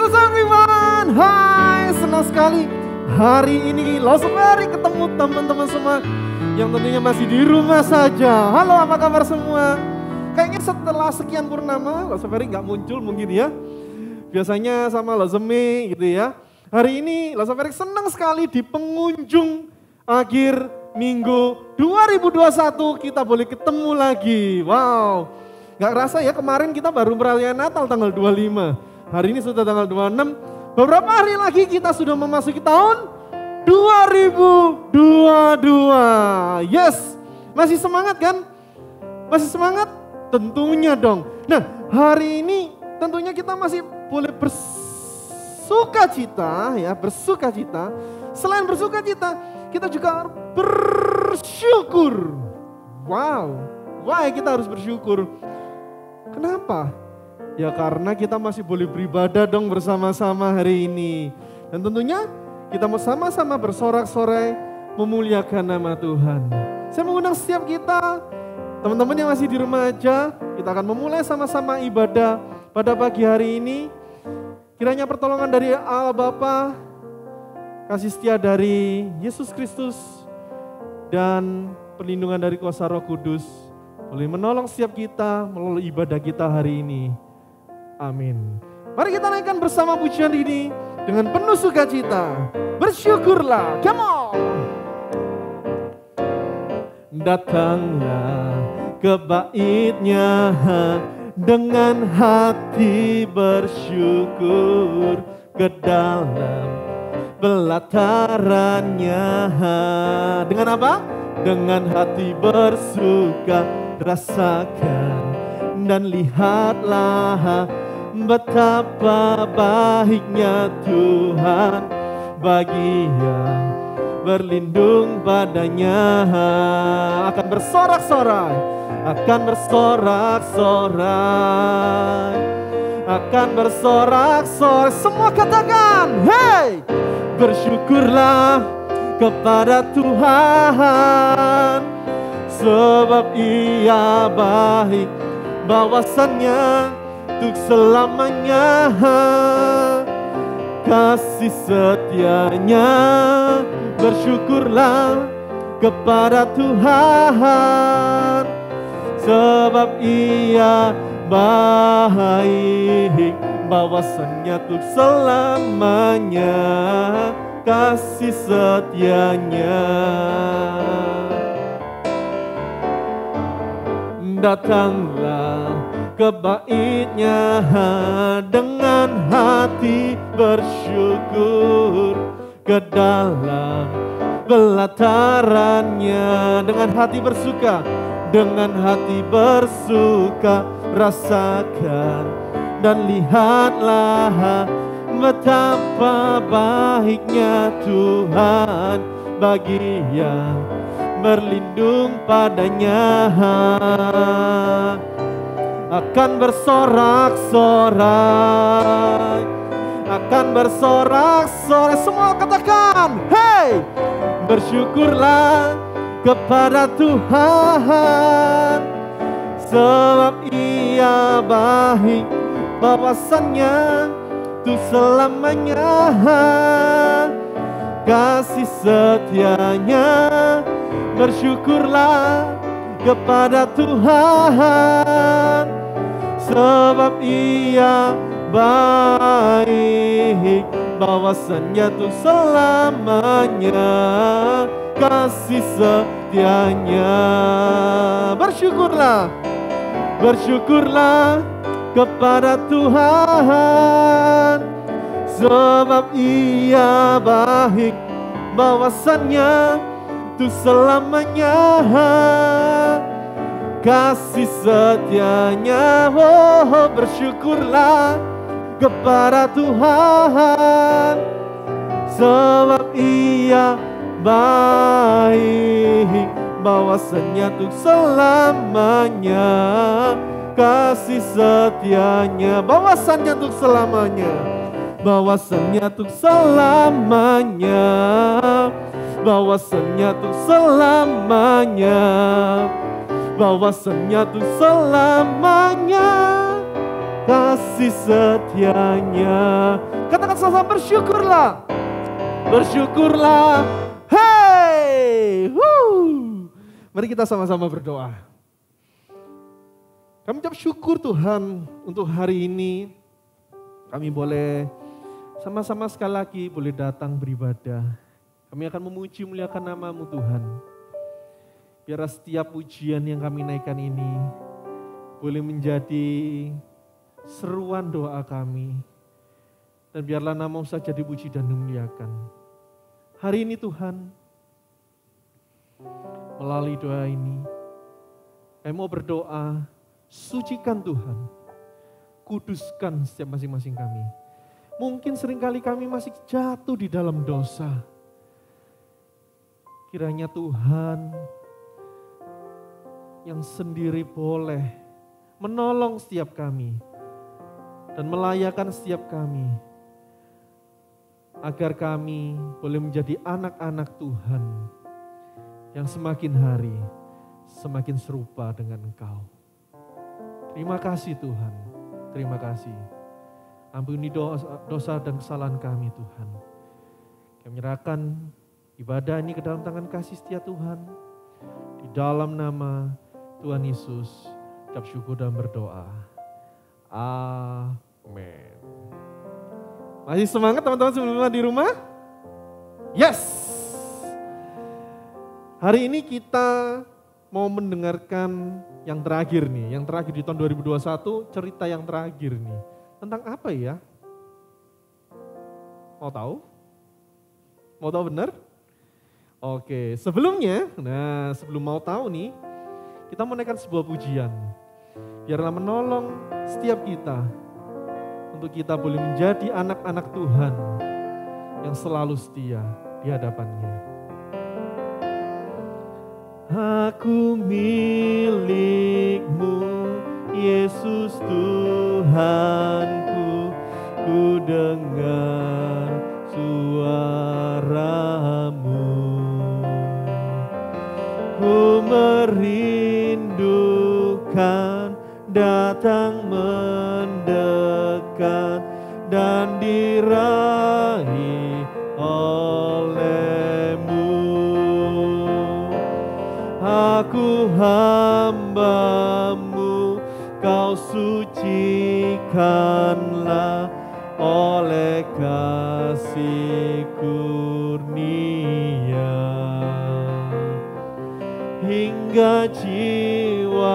Halo everyone, hai, senang sekali hari ini Losoperi ketemu teman-teman semua yang tentunya masih di rumah saja. Halo, apa kabar semua? Kayaknya setelah sekian purnama Losoperi nggak muncul mungkin ya. Biasanya sama Losemi gitu ya. Hari ini Losoperi senang sekali di penghujung akhir minggu 2021 kita boleh ketemu lagi. Wow, nggak kerasa ya, kemarin kita baru perayaan Natal tanggal 25. Hari ini sudah tanggal 26, beberapa hari lagi kita sudah memasuki tahun 2022. Yes, masih semangat kan? Masih semangat? Tentunya dong. Nah, hari ini tentunya kita masih boleh bersukacita ya, bersukacita. Selain bersukacita, kita juga bersyukur. Wow, why kita harus bersyukur? Kenapa? Ya karena kita masih boleh beribadah dong bersama-sama hari ini. Dan tentunya kita mau sama-sama bersorak-sorai memuliakan nama Tuhan. Saya mengundang setiap kita, teman-teman yang masih di rumah aja, kita akan memulai sama-sama ibadah pada pagi hari ini. Kiranya pertolongan dari Allah Bapa, kasih setia dari Yesus Kristus, dan perlindungan dari kuasa Roh Kudus boleh menolong setiap kita melalui ibadah kita hari ini. Amin. Mari kita naikkan bersama pujian ini dengan penuh sukacita. Bersyukurlah, come on. Datanglah ke bait-Nya dengan hati bersyukur, ke dalam pelataran-Nya. Dengan apa? Dengan hati bersuka, rasakan dan lihatlah betapa baiknya Tuhan bagi yang berlindung padanya. Akan bersorak-sorai, akan bersorak-sorai, akan bersorak-sorai. Semua katakan, hey! Bersyukurlah kepada Tuhan, sebab Ia baik, bahwasannya untuk selamanya kasih setianya. Bersyukurlah kepada Tuhan, sebab Ia baik, bahwasannya untuk selamanya kasih setianya. Datanglah ke bait-Nya dengan hati bersyukur, ke dalam pelataran-Nya dengan hati bersuka, dengan hati bersuka, rasakan dan lihatlah betapa baiknya Tuhan bagi yang berlindung padanya. Akan bersorak-sorai, akan bersorak-sorai. Semua katakan, hey! Bersyukurlah kepada Tuhan, sebab Ia baik, bahwasannya untuk selamanya kasih setianya. Bersyukurlah kepada Tuhan, sebab Ia baik, bahwasannya untuk selamanya kasih setianya. Bersyukurlah, bersyukurlah kepada Tuhan, sebab Ia baik, bahwasannya untuk selamanya kasih setianya. Oh, bersyukurlah kepada Tuhan, sebab Ia baik, bahwasannya untuk selamanya kasih setianya. Bahwasannya untuk selamanya, bahwasannya untuk selamanya, bahwasannya untuk selamanya, bahwasannya untuk selamanya kasih setianya. Katakan sama-sama, bersyukurlah. Bersyukurlah. Hey! Woo! Mari kita sama-sama berdoa. Kami ucap syukur Tuhan untuk hari ini. Kami boleh sama-sama sekali lagi boleh datang beribadah. Kami akan memuji muliakan nama-Mu Tuhan. Biar setiap pujian yang kami naikkan ini boleh menjadi seruan doa kami. Dan biarlah nama-Mu saja dipuji dan dimuliakan. Hari ini Tuhan, melalui doa ini, kami mau berdoa, sucikan Tuhan, kuduskan setiap masing-masing kami. Mungkin seringkali kami masih jatuh di dalam dosa. Kiranya Tuhan yang sendiri boleh menolong setiap kami dan melayakan setiap kami, agar kami boleh menjadi anak-anak Tuhan yang semakin hari semakin serupa dengan Engkau. Terima kasih Tuhan, terima kasih. Ampuni dosa dan kesalahan kami Tuhan. Kami menyerahkan ibadah ini ke dalam tangan kasih setia Tuhan. Di dalam nama Tuhan Yesus, ucap syukur dan berdoa. Amin. Masih semangat teman-teman sebelumnya di rumah? Yes! Hari ini kita mau mendengarkan yang terakhir nih. Yang terakhir di tahun 2021, cerita yang terakhir nih. Tentang apa ya? Mau tahu? Mau tahu benar? Oke, sebelumnya, sebelum mau tahu nih, kita mau naikkan sebuah pujian. Biarlah menolong setiap kita, untuk kita boleh menjadi anak-anak Tuhan yang selalu setia di hadapannya. Aku milik-Mu, Yesus Tuhanku, ku dengar suara-Mu. Ku merindukan datang mendekat dan diraih oleh-Mu. Aku hamba-Mu, Kau sucikanlah oleh kasih kurnia. Hingga jiwaku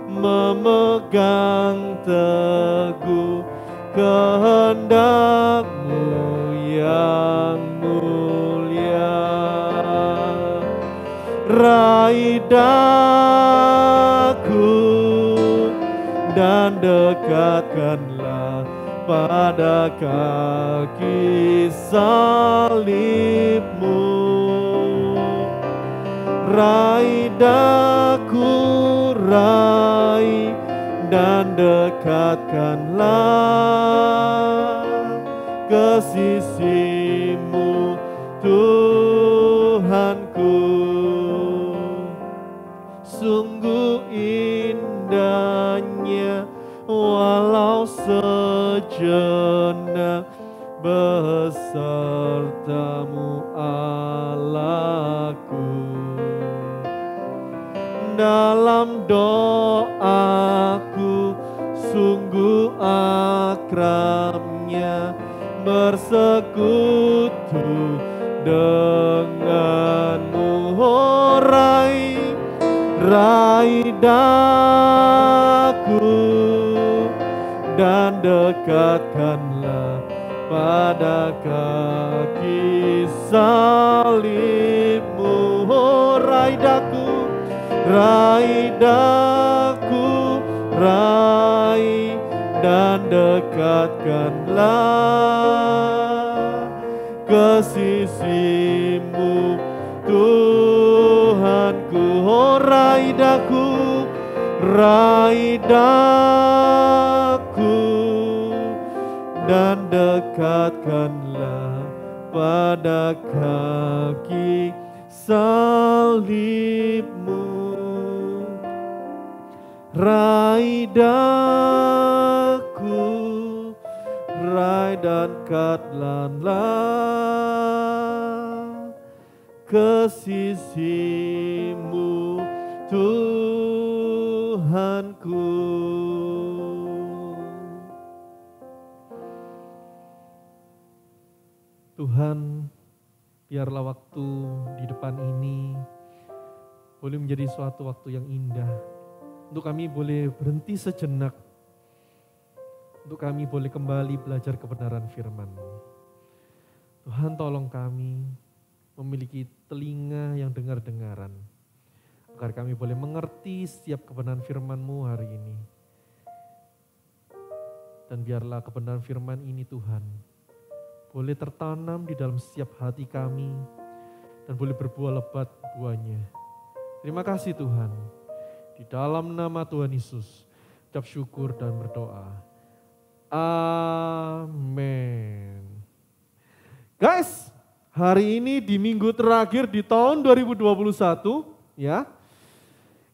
memegang teguh kehendak-Mu yang mulia. Raih daku dan dekatkanlah pada kaki salib-Mu. Raih daku, raih dan dekatkanlah ke sisi-Mu Tuhanku. Sungguh indahnya walau sejenak beserta-Mu Allahku. Dalam doaku sungguh akrabnya bersekutu dengan-Mu. Oh, raih daku dan dekatkanlah pada kaki salib-Mu. Oh, raih daku, raih dan dekatkanlah ke sisi-Mu Tuhanku. Oh, raih daku dan dekatkanlah pada kaki salib-Mu. Raih daku ke sisimu Tuhanku. Tuhan, biarlah waktu di depan ini boleh menjadi suatu waktu yang indah. Untuk kami boleh berhenti sejenak. Untuk kami boleh kembali belajar kebenaran firman-Mu. Tuhan, tolong kami memiliki telinga yang dengar-dengaran. Agar kami boleh mengerti setiap kebenaran firman-Mu hari ini. Dan biarlah kebenaran firman ini Tuhan, boleh tertanam di dalam setiap hati kami. Dan boleh berbuah lebat buahnya. Terima kasih Tuhan. Di dalam nama Tuhan Yesus, ucap syukur dan berdoa. Amin. Guys, hari ini di minggu terakhir di tahun 2021 ya.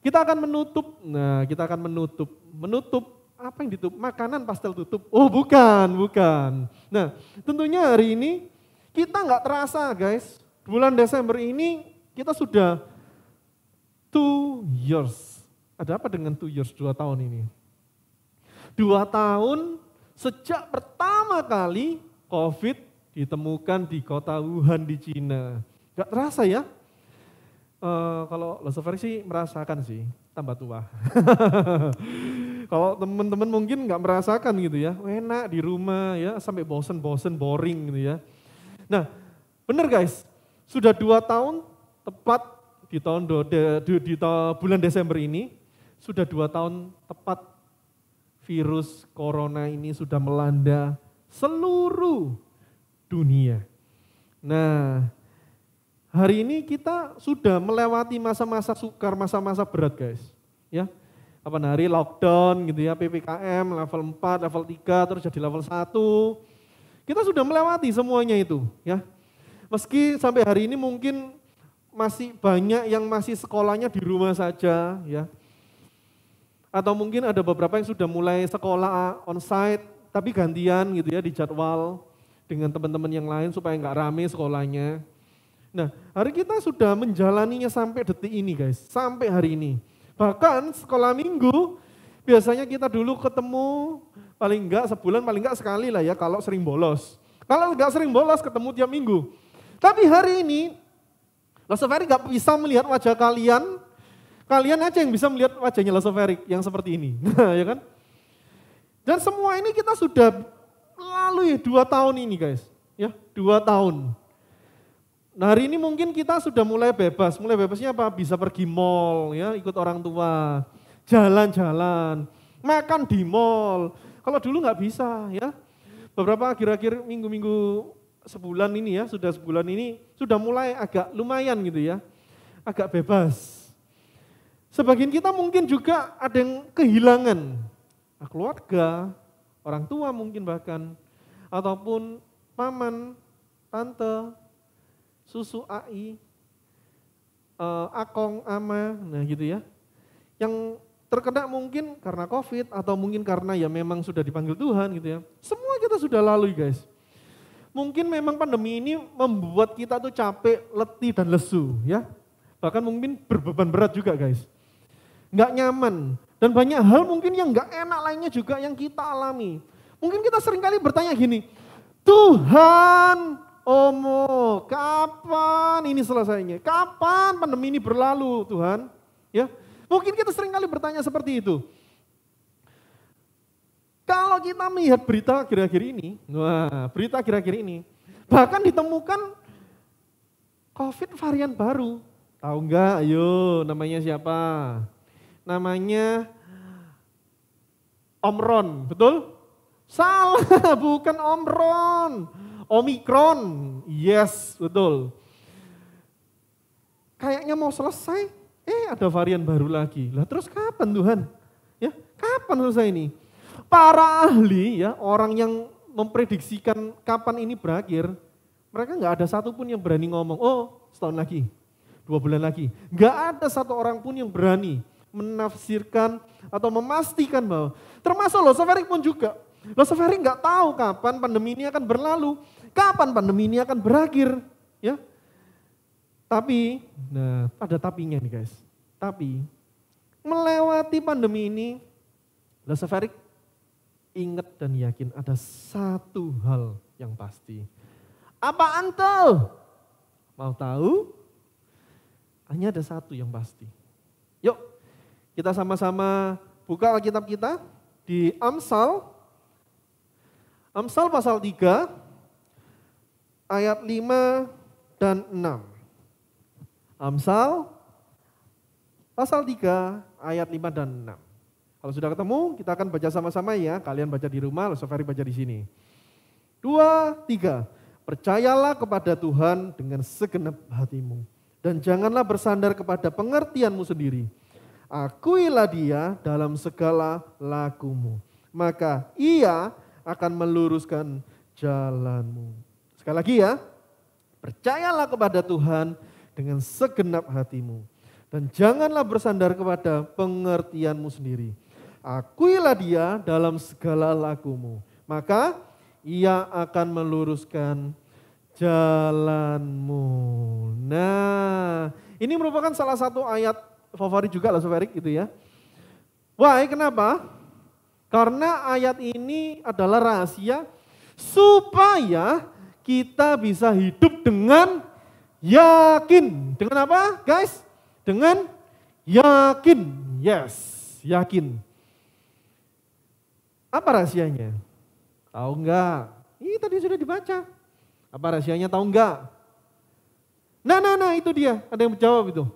Kita akan menutup. Menutup apa yang ditutup? Makanan pastel tutup. Oh, bukan. Nah, tentunya hari ini kita nggak terasa, guys. Bulan Desember ini kita sudah 2 years. Ada apa dengan 2 years, 2 tahun ini? 2 tahun sejak pertama kali COVID ditemukan di kota Wuhan di Cina. Gak terasa ya? Kalau Losover sih merasakan sih, tambah tua. Kalau teman-teman mungkin gak merasakan gitu ya, enak di rumah ya, sampai bosen-bosen, boring gitu ya. Nah bener guys, sudah 2 tahun tepat di bulan Desember ini, sudah 2 tahun tepat virus corona ini sudah melanda seluruh dunia. Nah, hari ini kita sudah melewati masa-masa sukar, masa-masa berat guys. Ya, kapan hari lockdown gitu ya, PPKM level 4, level 3, terus jadi level 1. Kita sudah melewati semuanya itu ya. Meski sampai hari ini mungkin masih banyak yang masih sekolahnya di rumah saja ya. Atau mungkin ada beberapa yang sudah mulai sekolah onsite, tapi gantian gitu ya di jadwal dengan teman-teman yang lain supaya nggak rame sekolahnya. Nah, hari kita sudah menjalaninya sampai detik ini guys, sampai hari ini. Bahkan sekolah minggu, biasanya kita dulu ketemu paling enggak sebulan, paling enggak sekali lah ya kalau sering bolos. Kalau nggak sering bolos ketemu tiap minggu. Tapi hari ini, Losoverik nggak bisa melihat wajah kalian. Kalian aja yang bisa melihat wajahnya Losoverik yang seperti ini, ya kan? Dan semua ini kita sudah lalui 2 tahun ini guys, ya 2 tahun. Nah hari ini mungkin kita sudah mulai bebas, mulai bebasnya apa? Bisa pergi mall, ya ikut orang tua, jalan-jalan, makan di mall. Kalau dulu nggak bisa, ya. Beberapa akhir-akhir minggu-minggu sebulan ini ya, sudah sebulan ini sudah mulai agak lumayan gitu ya, agak bebas. Sebagian kita mungkin juga ada yang kehilangan keluarga, orang tua mungkin bahkan, ataupun paman, tante, susu, ai, akong, ama, nah gitu ya. Yang terkena mungkin karena COVID atau mungkin karena ya memang sudah dipanggil Tuhan gitu ya. Semua kita sudah lalui guys. Mungkin memang pandemi ini membuat kita tuh capek, letih dan lesu ya. Bahkan mungkin berbeban berat juga guys. Nggak nyaman, dan banyak hal mungkin yang nggak enak lainnya juga yang kita alami. Mungkin kita seringkali bertanya gini, Tuhan, kapan ini selesainya? Kapan pandemi ini berlalu Tuhan? Ya, mungkin kita seringkali bertanya seperti itu. Kalau kita melihat berita akhir-akhir ini, bahkan ditemukan COVID varian baru. Tahu nggak? Ayo, namanya siapa? Namanya Omron, betul? Salah, bukan Omron. Omikron, yes, betul. Kayaknya mau selesai, ada varian baru lagi. Lah terus kapan Tuhan? Ya, kapan selesai ini? Para ahli ya, orang yang memprediksikan kapan ini berakhir, mereka nggak ada satupun yang berani ngomong, setahun lagi, 2 bulan lagi. Nggak ada satu orang pun yang berani menafsirkan atau memastikan bahwa, termasuk Losoverik pun juga. Losoverik nggak tahu kapan pandemi ini akan berlalu, kapan pandemi ini akan berakhir. Ya, Tapi, nah ada tapinya nih guys. Tapi, melewati pandemi ini, Leseverik ingat dan yakin ada satu hal yang pasti. Apaan tuh? Mau tahu? Hanya ada satu yang pasti. Yuk, kita sama-sama buka Alkitab kita di Amsal. Amsal pasal 3, ayat 5 dan 6. Amsal pasal 3, ayat 5 dan 6. Kalau sudah ketemu, kita akan baca sama-sama ya. Kalian baca di rumah, Leseverik baca di sini. 2, 3. Percayalah kepada Tuhan dengan segenap hatimu. Dan janganlah bersandar kepada pengertianmu sendiri. Akuilah Dia dalam segala lakumu. Maka Ia akan meluruskan jalanmu. Sekali lagi ya. Percayalah kepada Tuhan dengan segenap hatimu. Dan janganlah bersandar kepada pengertianmu sendiri. Akuilah Dia dalam segala lakumu. Maka Ia akan meluruskan jalanmu. Nah, ini merupakan salah satu ayat favorit juga Leseverik gitu ya. Why? Kenapa? Karena ayat ini adalah rahasia supaya kita bisa hidup dengan yakin. Dengan apa guys? Dengan yakin. Yes, yakin. Apa rahasianya? Tahu enggak? Ini tadi sudah dibaca. Apa rahasianya tahu enggak? Nah itu dia. Ada yang menjawab itu.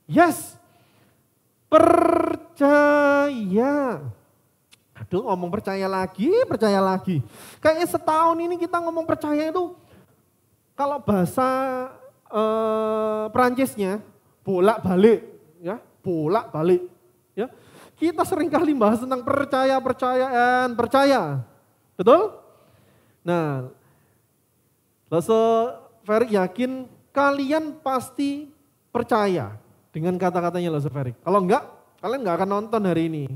Yes. Percaya. Aduh ngomong percaya lagi. Kayaknya setahun ini kita ngomong percaya itu. Kalau bahasa Perancisnya bolak-balik. Ya, bolak-balik. Ya. Kita sering kali bahas tentang percaya. Betul? Nah, Leseverik yakin kalian pasti percaya dengan kata-katanya Leseverik. Kalau enggak, kalian enggak akan nonton hari ini.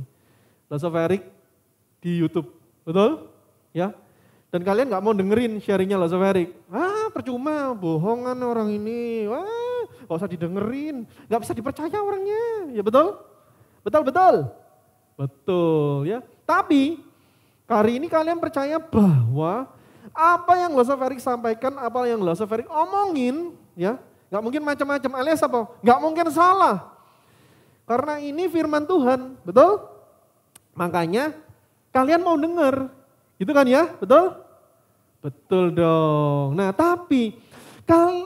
Leseverik di YouTube. Betul? Ya. Dan kalian enggak mau dengerin sharingnya Leseverik. Percuma, bohongan orang ini. Enggak usah didengerin. Enggak bisa dipercaya orangnya. Ya betul? Betul ya. Tapi hari ini kalian percaya bahwa apa yang Leseverik sampaikan, apa yang Leseverik omongin, ya, nggak mungkin macam-macam. Alias apa? Nggak mungkin salah. Karena ini firman Tuhan, betul? Makanya kalian mau dengar, gitu kan ya, betul? Betul dong. Nah tapi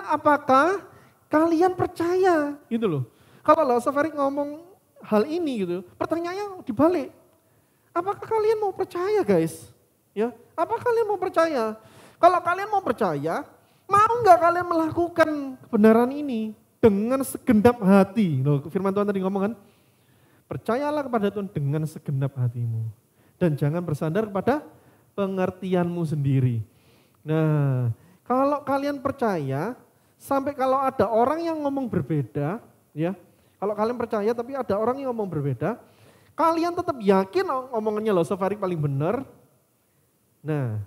apakah kalian percaya, gitu loh? Kalau Leseverik ngomong hal ini gitu, pertanyaannya dibalik. Apakah kalian mau percaya guys? Ya, apa kalian mau percaya? Kalau kalian mau percaya, mau nggak kalian melakukan kebenaran ini dengan segenap hati? Loh, firman Tuhan tadi ngomong kan, percayalah kepada Tuhan dengan segenap hatimu dan jangan bersandar kepada pengertianmu sendiri. Nah, kalau kalian percaya, sampai kalau ada orang yang ngomong berbeda, ya, kalau kalian percaya tapi ada orang yang ngomong berbeda, kalian tetap yakin omongannya Leseverik paling benar. Nah,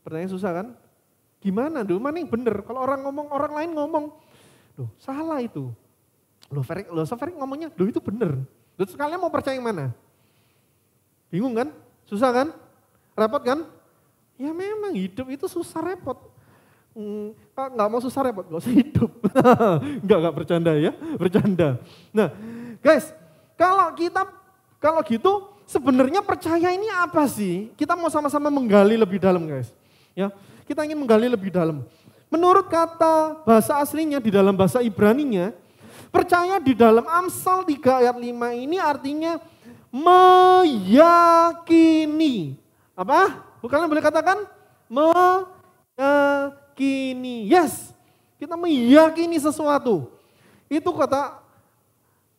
pertanyaan susah kan? Gimana tuh? Mana yang benar? Kalau orang ngomong, orang lain ngomong, loh salah itu. Leseverik ngomongnya, loh itu benar. Terus kalian mau percaya yang mana? Bingung kan? Susah kan? Repot kan? Ya memang hidup itu susah repot. Nggak mau susah repot, nggak usah hidup. Nggak bercanda ya, bercanda. Nah guys, kalau gitu sebenarnya percaya ini apa sih? Kita mau sama-sama menggali lebih dalam guys. Ya, kita ingin menggali lebih dalam. Menurut kata bahasa aslinya di dalam bahasa Ibraninya, percaya di dalam Amsal 3 ayat 5 ini artinya meyakini. Apa? Kalian boleh katakan meyakini. Yes, kita meyakini sesuatu. Itu kata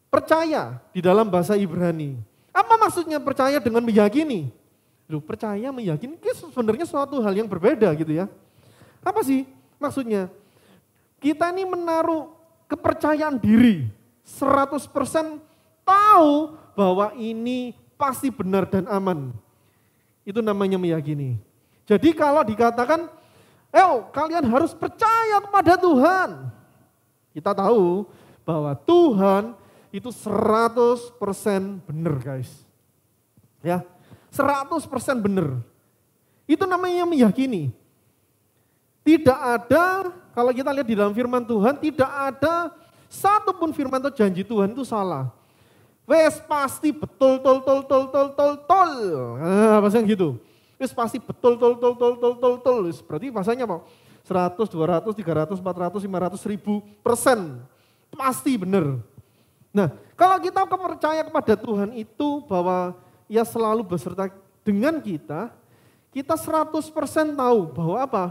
percaya di dalam bahasa Ibrani. Apa maksudnya percaya dengan meyakini? Loh, percaya meyakini sebenarnya suatu hal yang berbeda gitu ya. Apa sih maksudnya? Kita ini menaruh kepercayaan diri 100% tahu bahwa ini pasti benar dan aman. Itu namanya meyakini. Jadi kalau dikatakan, Kalian harus percaya kepada Tuhan. Kita tahu bahwa Tuhan itu 100% benar guys. Ya, 100% benar. Itu namanya meyakini. Tidak ada, kalau kita lihat di dalam firman Tuhan, tidak ada satupun firman atau janji Tuhan itu salah. Wes pasti betul, tol. Nah, bahasanya gitu. Wes pasti betul, tol. Berarti bahasanya apa? 100, 200, 300, 400, 500, 1000%. Pasti benar. Nah, kalau kita percaya kepada Tuhan itu bahwa Ia selalu beserta dengan kita 100% tahu bahwa apa?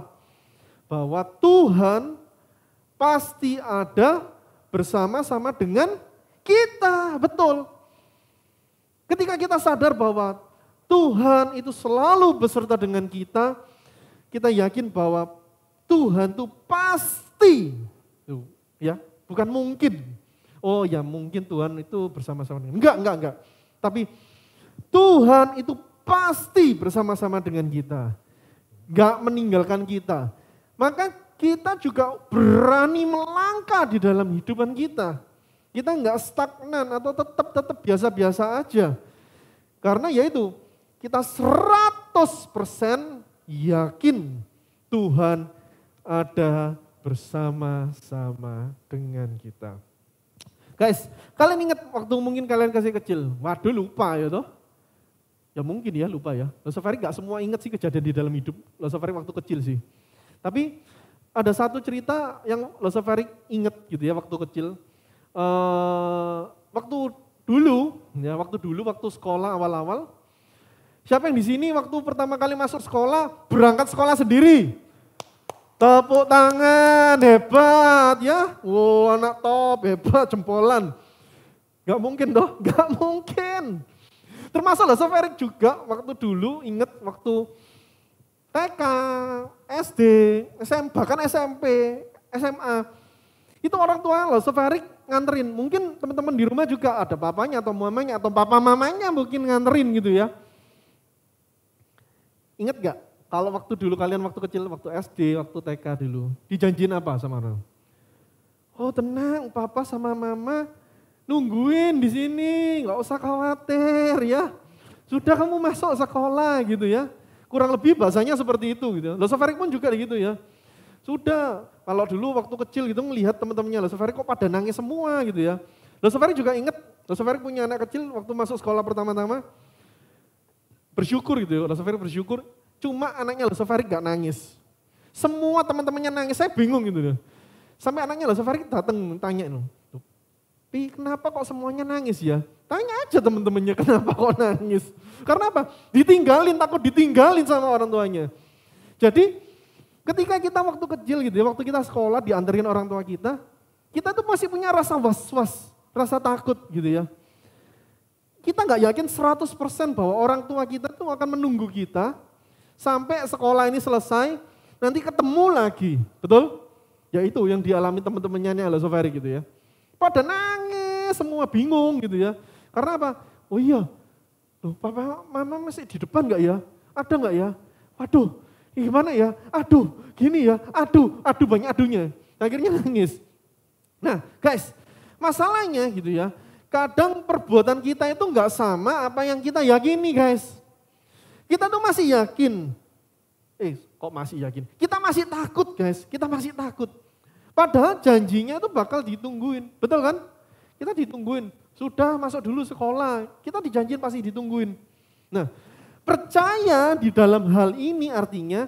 Bahwa Tuhan pasti ada bersama-sama dengan kita, betul. Ketika kita sadar bahwa Tuhan itu selalu beserta dengan kita yakin bahwa Tuhan itu pasti, ya, bukan mungkin. Oh ya mungkin Tuhan itu bersama-sama dengan, enggak. Tapi Tuhan itu pasti bersama-sama dengan kita, enggak meninggalkan kita. Maka kita juga berani melangkah di dalam hidupan kita. Kita enggak stagnan atau tetap biasa-biasa aja. Karena yaitu kita 100% yakin Tuhan ada bersama-sama dengan kita. Guys, kalian ingat waktu mungkin kalian kasih kecil, waduh lupa ya toh? Ya mungkin ya lupa ya. Losafari gak semua ingat sih kejadian di dalam hidup Losafari waktu kecil sih. Tapi ada satu cerita yang Losafari ingat gitu ya waktu kecil. Waktu dulu waktu sekolah awal-awal. Siapa yang di sini waktu pertama kali masuk sekolah, berangkat sekolah sendiri? Tepuk tangan, hebat ya. Wow, anak top, hebat, jempolan. Gak mungkin toh, gak mungkin. Termasuk Losafari juga waktu dulu ingat waktu TK, SD, SMP, bahkan SMP, SMA. Itu orang tua Losafari nganterin. Mungkin teman-teman di rumah juga ada papanya atau mamanya atau papa mamanya mungkin nganterin gitu ya. Ingat gak? Kalau waktu dulu kalian waktu kecil, waktu SD, waktu TK dulu, dijanjiin apa sama orang? Oh tenang, papa sama mama nungguin di sini, nggak usah khawatir ya. Sudah kamu masuk sekolah gitu ya. Kurang lebih bahasanya seperti itu gitu. Losafari pun juga gitu ya. Sudah, kalau dulu waktu kecil gitu melihat teman-temannya Losafari kok pada nangis semua gitu ya. Losafari juga ingat, Losafari punya anak kecil waktu masuk sekolah pertama-tama bersyukur gitu ya. Losafari bersyukur. Cuma anaknya Losafari gak nangis. Semua teman-temannya nangis, saya bingung gitu loh. Sampai anaknya Losafari datang tanya, Pi kenapa kok semuanya nangis ya? Tanya aja teman-temannya kenapa kok nangis. Karena apa? Ditinggalin, takut ditinggalin sama orang tuanya. Jadi ketika kita waktu kecil gitu ya, waktu kita sekolah dianterin orang tua kita tuh masih punya rasa was-was, rasa takut gitu ya. Kita gak yakin 100% bahwa orang tua kita tuh akan menunggu kita sampai sekolah ini selesai, nanti ketemu lagi, betul? Ya itu yang dialami teman-temannya Losafari gitu ya. Pada nangis, semua bingung gitu ya. Karena apa? Oh iya, loh papa mama masih di depan gak ya? Ada gak ya? Waduh, gimana ya? Aduh, gini ya, aduh banyak adunya. Akhirnya nangis. Nah guys, masalahnya gitu ya, kadang perbuatan kita itu gak sama apa yang kita yakini guys. Kita tuh masih yakin. Kok masih yakin? Kita masih takut guys, kita masih takut. Padahal janjinya itu bakal ditungguin, betul kan? Kita ditungguin, sudah masuk dulu sekolah, kita dijanjiin pasti ditungguin. Nah, percaya di dalam hal ini artinya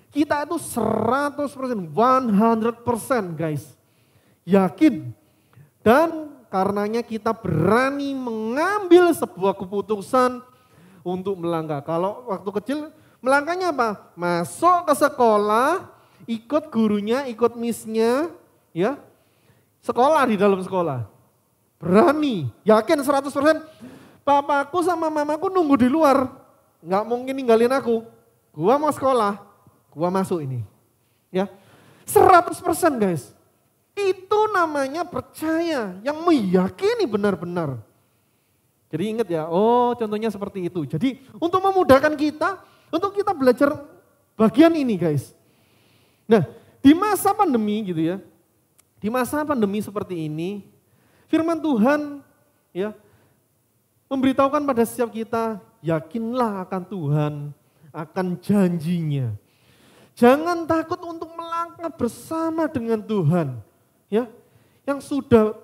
kita itu 100%, 100% guys. Yakin. Dan karenanya kita berani mengambil sebuah keputusan untuk melangkah. Kalau waktu kecil melangkahnya apa? Masuk ke sekolah, ikut gurunya, ikut missnya, ya. Sekolah di dalam sekolah. Berani, yakin 100%. Papaku sama mamaku nunggu di luar. Nggak mungkin ninggalin aku. Gua mau sekolah, gua masuk ini. Ya, 100% guys. Itu namanya percaya, yang meyakini benar-benar. Jadi ingat ya, contohnya seperti itu. Jadi untuk memudahkan kita, untuk kita belajar bagian ini guys. Nah, di masa pandemi gitu ya, di masa pandemi seperti ini, firman Tuhan ya memberitahukan pada setiap kita, yakinlah akan Tuhan, akan janjinya. Jangan takut untuk melangkah bersama dengan Tuhan. Ya,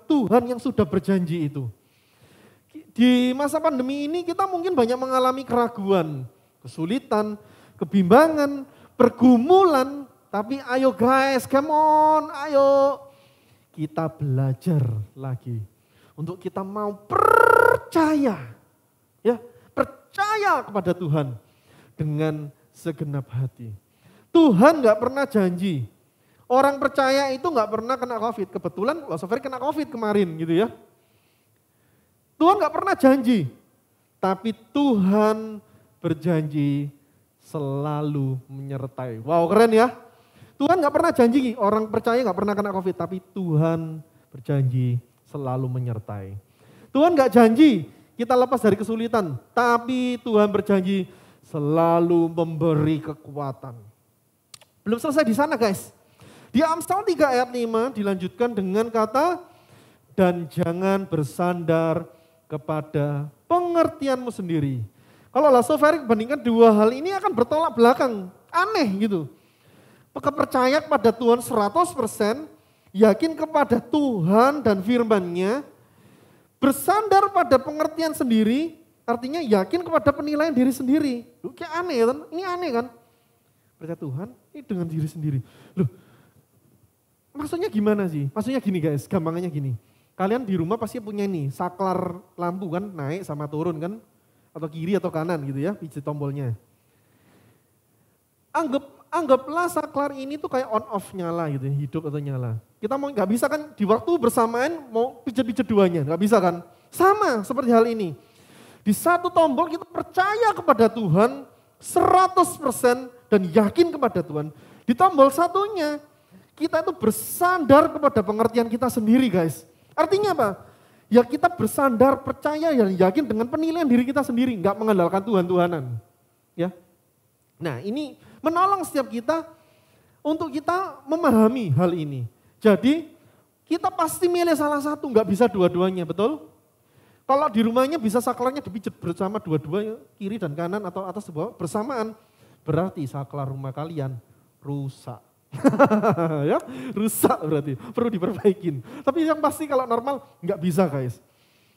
Tuhan yang sudah berjanji itu. Di masa pandemi ini kita mungkin banyak mengalami keraguan, kesulitan, kebimbangan, pergumulan. Tapi ayo guys, come on, ayo. Kita belajar lagi. Untuk kita mau percaya. Ya, percaya kepada Tuhan dengan segenap hati. Tuhan gak pernah janji. Orang percaya itu gak pernah kena COVID. Kebetulan Losofer kena COVID kemarin gitu ya. Tuhan gak pernah janji. Tapi Tuhan berjanji selalu menyertai. Wow, keren ya. Tuhan gak pernah janji orang percaya gak pernah kena COVID. Tapi Tuhan berjanji selalu menyertai. Tuhan gak janji kita lepas dari kesulitan. Tapi Tuhan berjanji selalu memberi kekuatan. Belum selesai di sana guys. Di Amsal 3 ayat 5 dilanjutkan dengan kata, dan jangan bersandar kepada pengertianmu sendiri. Kalau Losofer bandingkan dua hal ini akan bertolak belakang. Aneh gitu. Percaya kepada Tuhan 100%, yakin kepada Tuhan dan firman-Nya, bersandar pada pengertian sendiri, artinya yakin kepada penilaian diri sendiri. Loh, kayak aneh kan? Ini aneh kan? Percaya Tuhan, ini dengan diri sendiri. Loh, maksudnya gimana sih? Maksudnya gini guys, gampangannya gini. Kalian di rumah pasti punya ini, saklar lampu kan, naik sama turun kan, atau kiri atau kanan gitu ya, pijit tombolnya. Anggaplah saklar ini tuh kayak on off nyala gitu, hidup atau nyala. Kita mau nggak bisa kan di waktu bersamaan mau pijat-pijat duanya, nggak bisa kan? Sama seperti hal ini. Di satu tombol kita percaya kepada Tuhan 100% dan yakin kepada Tuhan. Di tombol satunya kita itu bersandar kepada pengertian kita sendiri guys. Artinya apa? Ya kita bersandar, percaya dan yakin dengan penilaian diri kita sendiri, nggak mengandalkan Tuhan-Tuhanan. Ya. Nah ini menolong setiap kita untuk kita memahami hal ini. Jadi kita pasti milih salah satu, nggak bisa dua-duanya, betul? Kalau di rumahnya bisa saklarnya dipijat bersama dua-duanya, kiri dan kanan atau atas bawah bersamaan, berarti saklar rumah kalian rusak. Ya, rusak berarti, perlu diperbaikin. Tapi yang pasti kalau normal nggak bisa guys.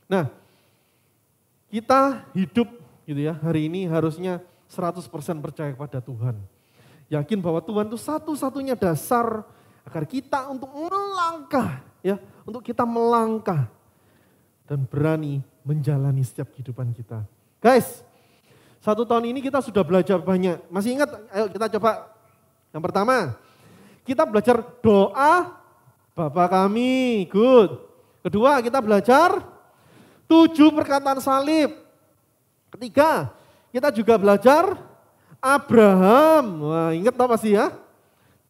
Nah, kita hidup gitu ya, hari ini harusnya 100% percaya kepada Tuhan. Yakin bahwa Tuhan itu satu-satunya dasar agar kita untuk melangkah, ya, untuk kita melangkah dan berani menjalani setiap kehidupan kita. Guys, 1 tahun ini kita sudah belajar banyak. Masih ingat? Ayo kita coba. Yang pertama, kita belajar doa Bapa kami, good. Kedua, kita belajar 7 perkataan salib. Ketiga, kita juga belajar Abraham. Wah, ingat tau pasti ya?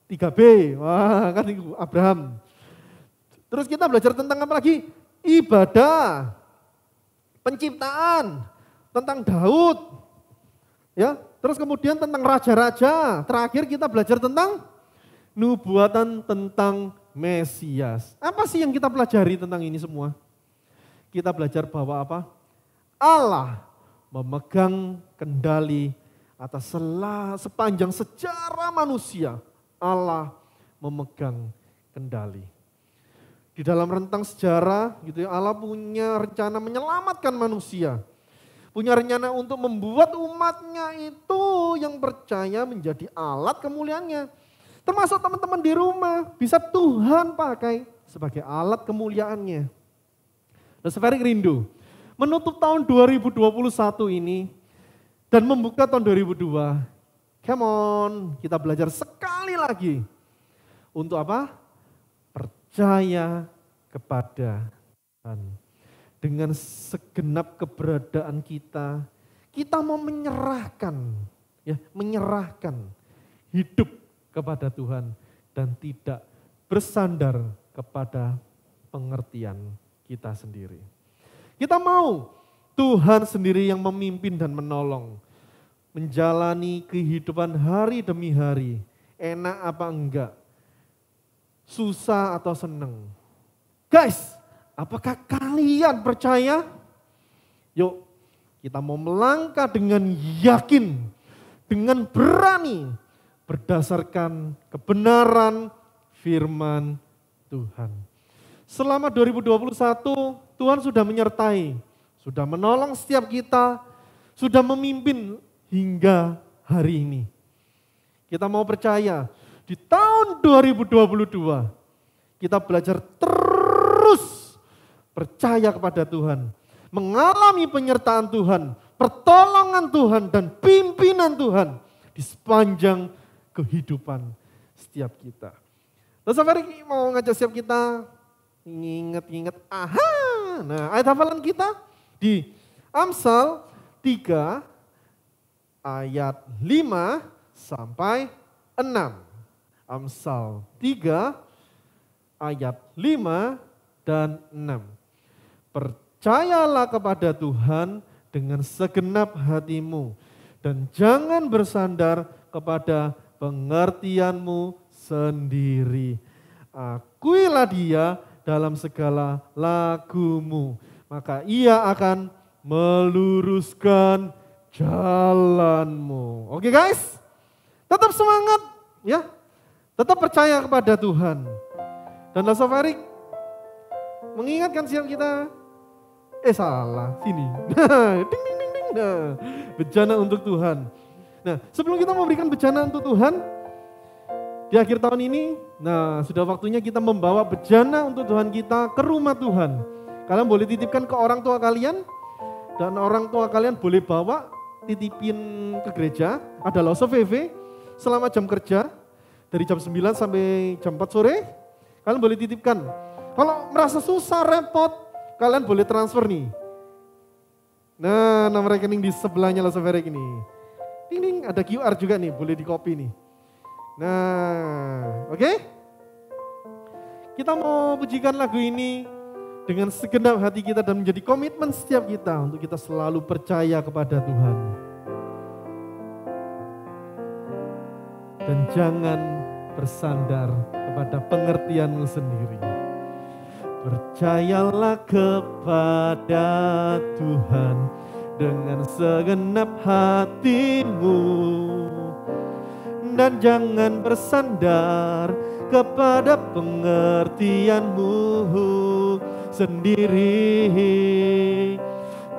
3B, wah kan itu Abraham. Terus kita belajar tentang apa lagi? Ibadah, penciptaan, tentang Daud, ya. Terus kemudian tentang raja-raja. Terakhir kita belajar tentang nubuatan tentang Mesias. Apa sih yang kita pelajari tentang ini semua? Kita belajar bahwa apa? Allah memegang kendali atas sepanjang sejarah manusia. Allah memegang kendali. Di dalam rentang sejarah gitu ya, Allah punya rencana menyelamatkan manusia. Punya rencana untuk membuat umatnya itu yang percaya menjadi alat kemuliaannya. Termasuk teman-teman di rumah, bisa Tuhan pakai sebagai alat kemuliaannya. Dan saya rindu menutup tahun 2021 ini dan membuka tahun 2002. Come on, kita belajar sekali lagi. Untuk apa? Percaya kepada Tuhan. Dengan segenap keberadaan kita, kita mau menyerahkan, ya, menyerahkan hidup kepada Tuhan dan tidak bersandar kepada pengertian kita sendiri. Kita mau Tuhan sendiri yang memimpin dan menolong, menjalani kehidupan hari demi hari, enak apa enggak, susah atau seneng. Guys, apakah kalian percaya? Yuk, kita mau melangkah dengan yakin, dengan berani, berdasarkan kebenaran firman Tuhan. Selama 2021, Tuhan sudah menyertai, sudah menolong setiap kita, sudah memimpin hingga hari ini. Kita mau percaya, di tahun 2022, kita belajar terus percaya kepada Tuhan, mengalami penyertaan Tuhan, pertolongan Tuhan, dan pimpinan Tuhan di sepanjang kehidupan setiap kita. Lalu Saudara mau ngajak setiap kita ingat-ingat, nah ayat hafalan kita di Amsal 3 ayat 5 sampai 6. Amsal 3 ayat 5 dan 6. Percayalah kepada Tuhan dengan segenap hatimu dan jangan bersandar kepada pengertianmu sendiri. Akuilah Dia dalam segala lakumu, maka Ia akan meluruskan jalanmu. Oke guys, tetap semangat ya, tetap percaya kepada Tuhan. Dan Laso Farik mengingatkan siap kita, salah, sini. Ding ding ding ding. Nah, bejana untuk Tuhan. Nah, sebelum kita memberikan bejana untuk Tuhan, di akhir tahun ini, nah sudah waktunya kita membawa bejana untuk Tuhan kita ke rumah Tuhan. Kalian boleh titipkan ke orang tua kalian, dan orang tua kalian boleh bawa, titipin ke gereja. Ada Laso VV selama jam kerja, dari jam 9 sampai jam 4 sore, kalian boleh titipkan. Kalau merasa susah, repot, kalian boleh transfer nih. Nah, nomor rekening di sebelahnya Laso VV ini. Ding ding, ada QR juga nih, boleh di copy nih. Nah, oke? Kita mau pujikan lagu ini dengan segenap hati kita dan menjadi komitmen setiap kita untuk kita selalu percaya kepada Tuhan. Dan jangan bersandar kepada pengertianmu sendiri. Percayalah kepada Tuhan dengan segenap hatimu. Dan jangan bersandar kepada pengertianmu sendiri.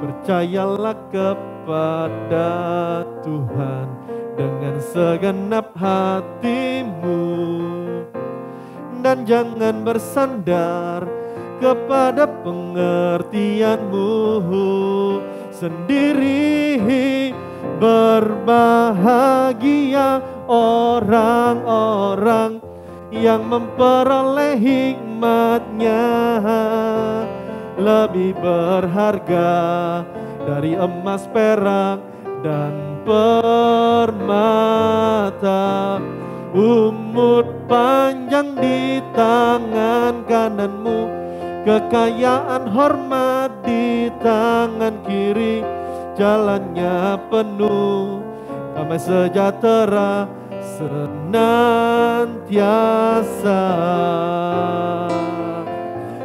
Percayalah kepada Tuhan dengan segenap hatimu. Dan jangan bersandar kepada pengertianmu sendiri. Berbahagia orang-orang yang memperoleh hikmat-Nya, lebih berharga dari emas, perak, dan permata. Umur panjang di tangan kananmu, kekayaan hormat di tangan kiri. Jalannya penuh damai sejahtera senantiasa.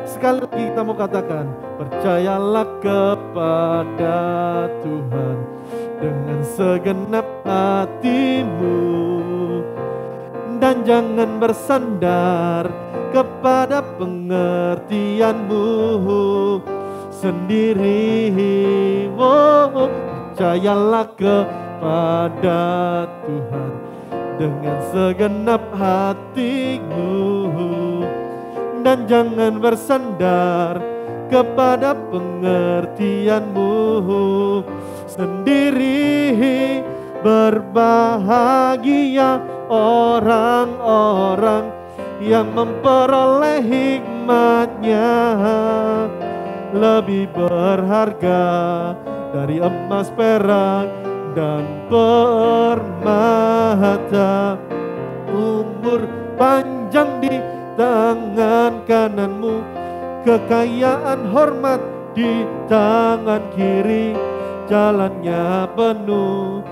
Sekali lagi kita mau katakan, percayalah kepada Tuhan dengan segenap hatimu. Dan jangan bersandar kepada pengertianmu sendiri. Percayalah kepada Tuhan dengan segenap hatimu. Dan jangan bersandar kepada pengertianmu sendiri. Berbahagia orang-orang yang memperoleh hikmat-Nya, lebih berharga dari emas, perak, dan permata. Umur panjang di tangan kananmu, kekayaan hormat di tangan kiri. Jalannya penuh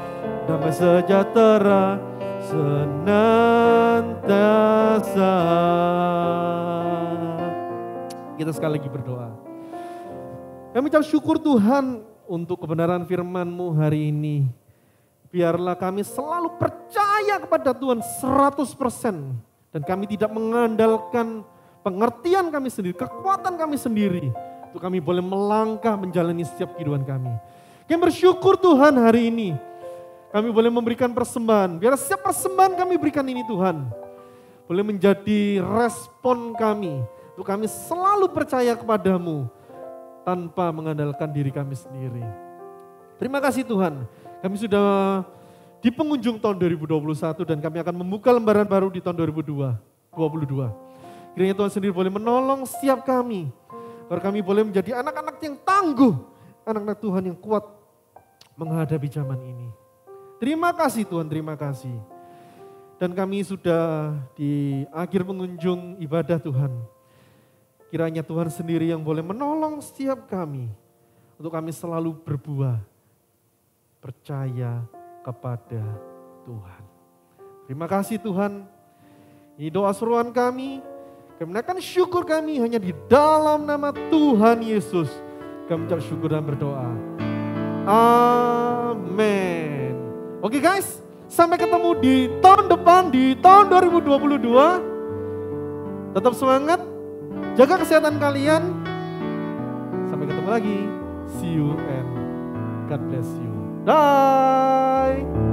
damai sejahtera senantiasa. Kita sekali lagi berdoa. Kami ucap syukur Tuhan untuk kebenaran firman-Mu hari ini. Biarlah kami selalu percaya kepada Tuhan 100%. Dan kami tidak mengandalkan pengertian kami sendiri, kekuatan kami sendiri. Untuk kami boleh melangkah menjalani setiap kehidupan kami. Kami bersyukur Tuhan hari ini. Kami boleh memberikan persembahan. Biar setiap persembahan kami berikan ini Tuhan. Boleh menjadi respon kami. Untuk kami selalu percaya kepadamu. Tanpa mengandalkan diri kami sendiri. Terima kasih Tuhan. Kami sudah di penghujung tahun 2021 dan kami akan membuka lembaran baru di tahun 2022. Kiranya Tuhan sendiri boleh menolong setiap kami. Agar kami boleh menjadi anak-anak yang tangguh. Anak-anak Tuhan yang kuat menghadapi zaman ini. Terima kasih Tuhan, terima kasih. Dan kami sudah di akhir pengunjung ibadah Tuhan. Kiranya Tuhan sendiri yang boleh menolong setiap kami. Untuk kami selalu berbuah. Percaya kepada Tuhan. Terima kasih Tuhan. Ini doa seruan kami. Kami menaikkan syukur kami hanya di dalam nama Tuhan Yesus. Kami ucap syukur dan berdoa. Amin. Oke guys, sampai ketemu di tahun depan, di tahun 2022. Tetap semangat. Jaga kesehatan kalian. Sampai ketemu lagi. See you and God bless you. Bye.